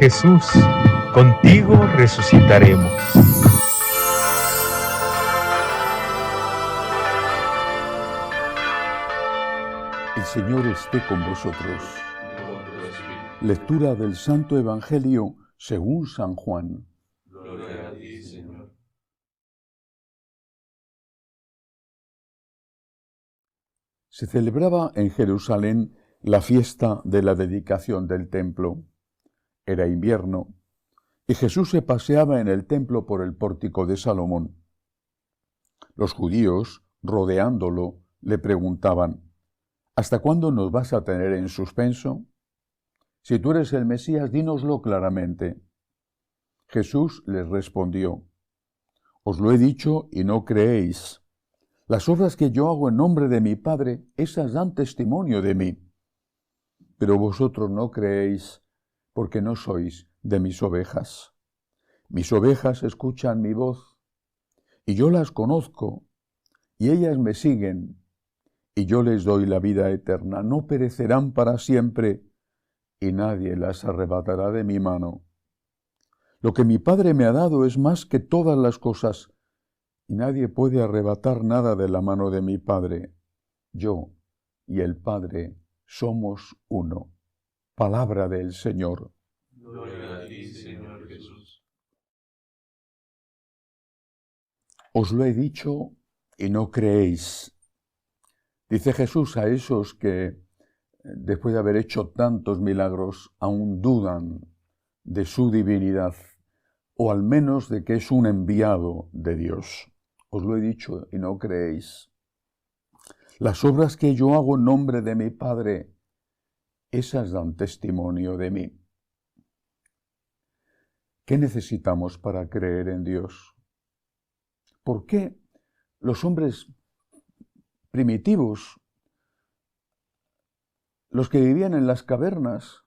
Jesús, contigo resucitaremos. El Señor esté con vosotros. Lectura del Santo Evangelio según San Juan. Gloria a ti, Señor. Se celebraba en Jerusalén la fiesta de la dedicación del templo. Era invierno, y Jesús se paseaba en el templo por el pórtico de Salomón. Los judíos, rodeándolo, le preguntaban: ¿Hasta cuándo nos vas a tener en suspenso? Si tú eres el Mesías, dínoslo claramente. Jesús les respondió: Os lo he dicho y no creéis. Las obras que yo hago en nombre de mi Padre, esas dan testimonio de mí. Pero vosotros no creéis, porque no sois de mis ovejas. Mis ovejas escuchan mi voz, y yo las conozco, y ellas me siguen, y yo les doy la vida eterna. No perecerán para siempre, y nadie las arrebatará de mi mano. Lo que mi Padre me ha dado es más que todas las cosas, y nadie puede arrebatar nada de la mano de mi Padre. Yo y el Padre somos uno. Palabra del Señor. Gloria a ti, Señor Jesús. Os lo he dicho y no creéis. Dice Jesús a esos que, después de haber hecho tantos milagros, aún dudan de su divinidad, o al menos de que es un enviado de Dios. Os lo he dicho y no creéis. Las obras que yo hago en nombre de mi Padre, esas dan testimonio de mí. ¿Qué necesitamos para creer en Dios? ¿Por qué los hombres primitivos, los que vivían en las cavernas,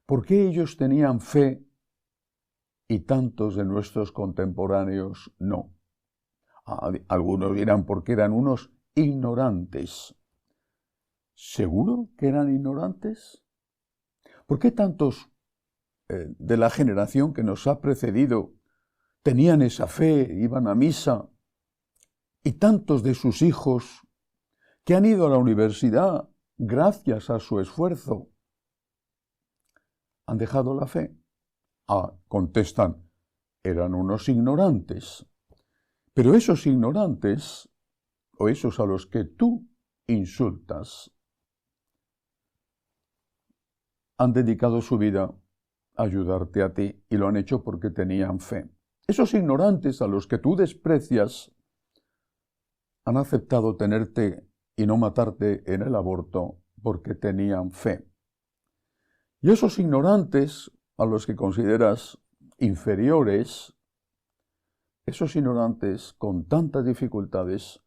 por qué ellos tenían fe y tantos de nuestros contemporáneos no? Algunos dirán porque eran unos ignorantes. ¿Seguro que eran ignorantes? ¿Por qué tantos de la generación que nos ha precedido tenían esa fe, iban a misa, y tantos de sus hijos que han ido a la universidad gracias a su esfuerzo han dejado la fe? Contestan, eran unos ignorantes. Pero esos ignorantes, o esos a los que tú insultas, han dedicado su vida a ayudarte a ti y lo han hecho porque tenían fe. Esos ignorantes a los que tú desprecias han aceptado tenerte y no matarte en el aborto porque tenían fe. Y esos ignorantes a los que consideras inferiores, esos ignorantes con tantas dificultades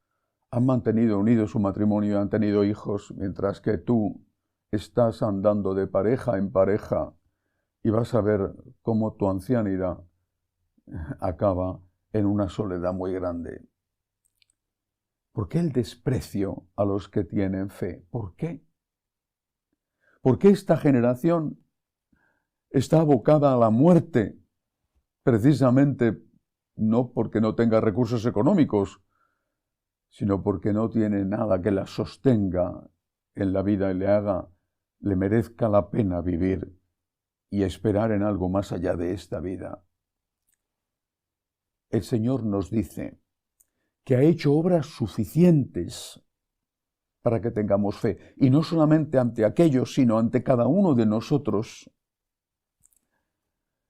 han mantenido unido su matrimonio y han tenido hijos, mientras que tú estás andando de pareja en pareja y vas a ver cómo tu ancianidad acaba en una soledad muy grande. ¿Por qué el desprecio a los que tienen fe? ¿Por qué? ¿Por qué esta generación está abocada a la muerte? Precisamente no porque no tenga recursos económicos, sino porque no tiene nada que la sostenga en la vida y le merezca la pena vivir y esperar en algo más allá de esta vida. El Señor nos dice que ha hecho obras suficientes para que tengamos fe, y no solamente ante aquellos, sino ante cada uno de nosotros.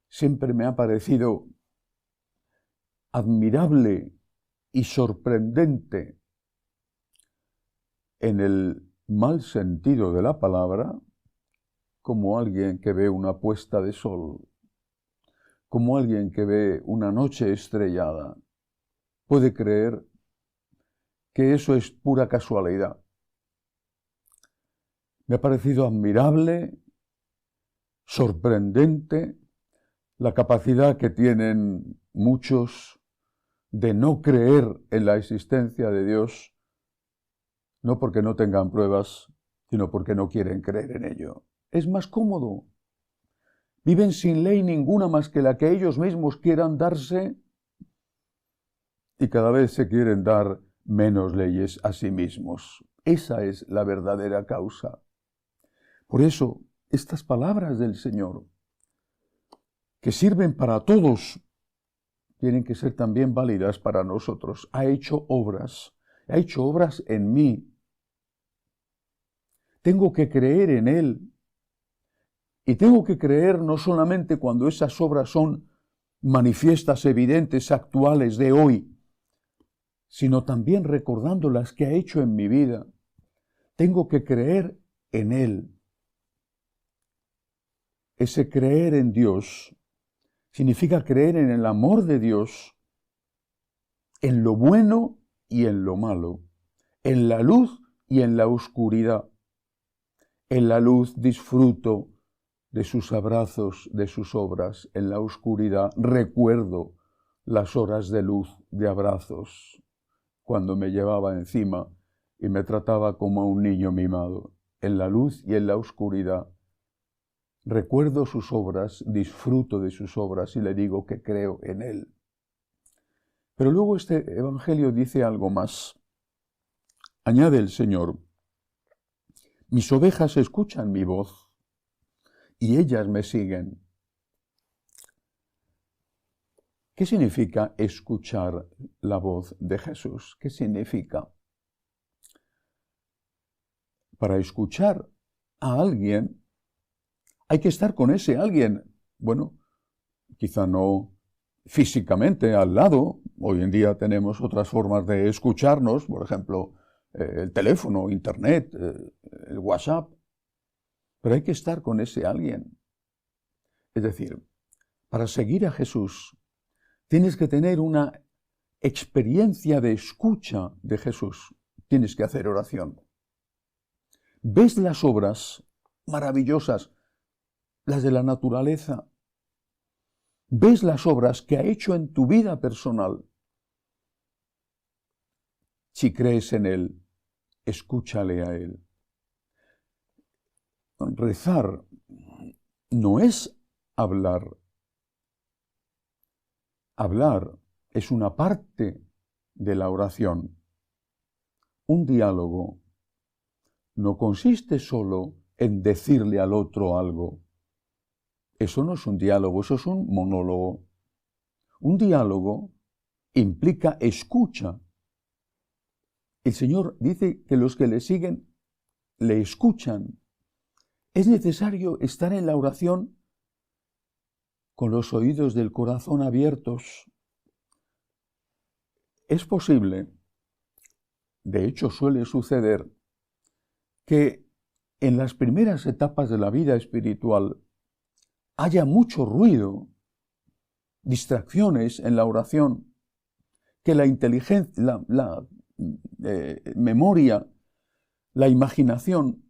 Siempre me ha parecido admirable y sorprendente, en el mal sentido de la palabra, como alguien que ve una puesta de sol, como alguien que ve una noche estrellada, puede creer que eso es pura casualidad. Me ha parecido admirable, sorprendente, la capacidad que tienen muchos de no creer en la existencia de Dios, no porque no tengan pruebas, sino porque no quieren creer en ello. Es más cómodo. Viven sin ley ninguna más que la que ellos mismos quieran darse y cada vez se quieren dar menos leyes a sí mismos. Esa es la verdadera causa. Por eso, estas palabras del Señor, que sirven para todos, tienen que ser también válidas para nosotros. Ha hecho obras en mí. Tengo que creer en Él. Y tengo que creer no solamente cuando esas obras son manifiestas, evidentes, actuales de hoy, sino también recordando las que ha hecho en mi vida. Tengo que creer en Él. Ese creer en Dios significa creer en el amor de Dios, en lo bueno y en lo malo, en la luz y en la oscuridad. En la luz disfruto de sus abrazos, de sus obras. En la oscuridad recuerdo las horas de luz, de abrazos, cuando me llevaba encima y me trataba como a un niño mimado. En la luz y en la oscuridad recuerdo sus obras, disfruto de sus obras y le digo que creo en Él. Pero luego este Evangelio dice algo más. Añade el Señor: mis ovejas escuchan mi voz y ellas me siguen. ¿Qué significa escuchar la voz de Jesús? ¿Qué significa? Para escuchar a alguien hay que estar con ese alguien. Bueno, quizá no físicamente al lado. Hoy en día tenemos otras formas de escucharnos, por ejemplo, el teléfono, internet, el WhatsApp. Pero hay que estar con ese alguien. Es decir, para seguir a Jesús, tienes que tener una experiencia de escucha de Jesús. Tienes que hacer oración. Ves las obras maravillosas, las de la naturaleza. Ves las obras que ha hecho en tu vida personal. Si crees en Él, escúchale a Él. Rezar no es hablar. Hablar es una parte de la oración. Un diálogo no consiste solo en decirle al otro algo. Eso no es un diálogo, eso es un monólogo. Un diálogo implica escucha. El Señor dice que los que le siguen le escuchan. Es necesario estar en la oración con los oídos del corazón abiertos. Es posible, de hecho suele suceder, que en las primeras etapas de la vida espiritual haya mucho ruido, distracciones en la oración, que la inteligencia, la memoria, la imaginación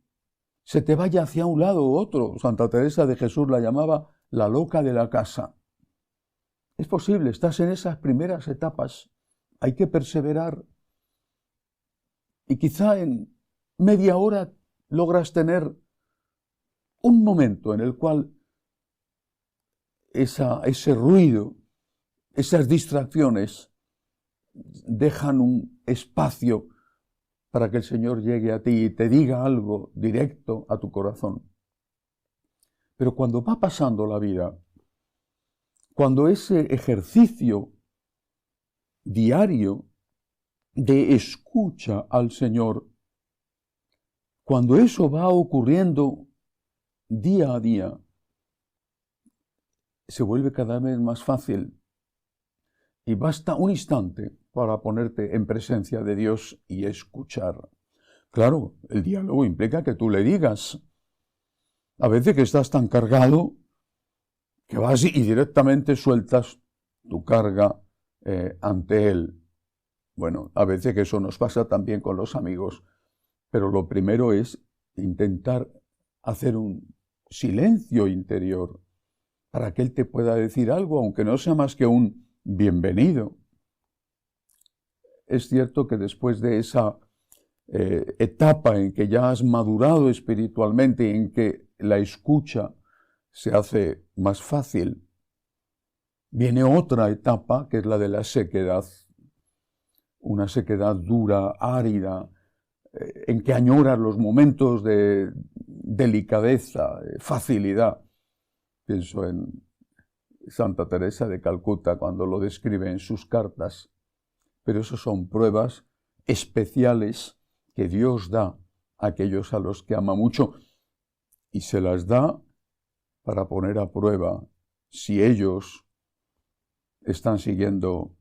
se te vaya hacia un lado u otro. Santa Teresa de Jesús la llamaba la loca de la casa. Es posible, estás en esas primeras etapas, hay que perseverar y quizá en media hora logras tener un momento en el cual ese ruido, esas distracciones dejan un espacio para que el Señor llegue a ti y te diga algo directo a tu corazón. Pero cuando va pasando la vida, cuando ese ejercicio diario de escucha al Señor, cuando eso va ocurriendo día a día, se vuelve cada vez más fácil y basta un instante para ponerte en presencia de Dios y escuchar. Claro, el diálogo implica que tú le digas. A veces que estás tan cargado que vas y directamente sueltas tu carga ante Él. Bueno, a veces que eso nos pasa también con los amigos, pero lo primero es intentar hacer un silencio interior para que Él te pueda decir algo, aunque no sea más que un bienvenido. Es cierto que después de esa etapa en que ya has madurado espiritualmente, en que la escucha se hace más fácil. Viene otra etapa, que es la de la sequedad, una sequedad dura, árida, en que añoras los momentos de delicadeza, facilidad. Pienso en Santa Teresa de Calcuta cuando lo describe en sus cartas. Pero eso son pruebas especiales que Dios da a aquellos a los que ama mucho, y se las da para poner a prueba si ellos están siguiendo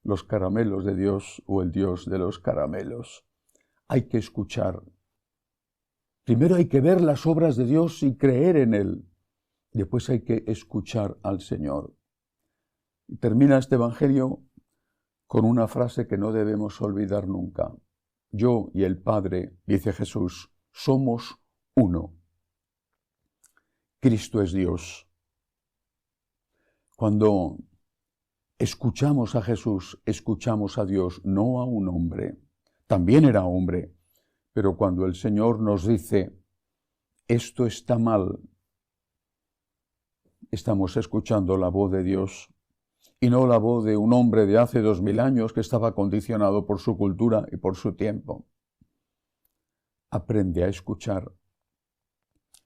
los caramelos de Dios o el Dios de los caramelos. Hay que escuchar. Primero hay que ver las obras de Dios y creer en Él. Después hay que escuchar al Señor. Y termina este Evangelio con una frase que no debemos olvidar nunca. Yo y el Padre, dice Jesús, somos uno. Cristo es Dios. Cuando escuchamos a Jesús, escuchamos a Dios, no a un hombre. También era hombre, pero cuando el Señor nos dice, esto está mal, estamos escuchando la voz de Dios y no la voz de un hombre de hace 2000 años que estaba condicionado por su cultura y por su tiempo. Aprende a escuchar.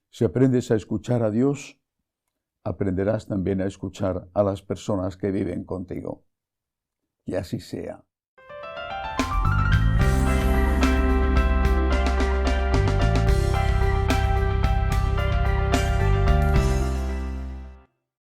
Si aprendes a escuchar a Dios, aprenderás también a escuchar a las personas que viven contigo. Y así sea.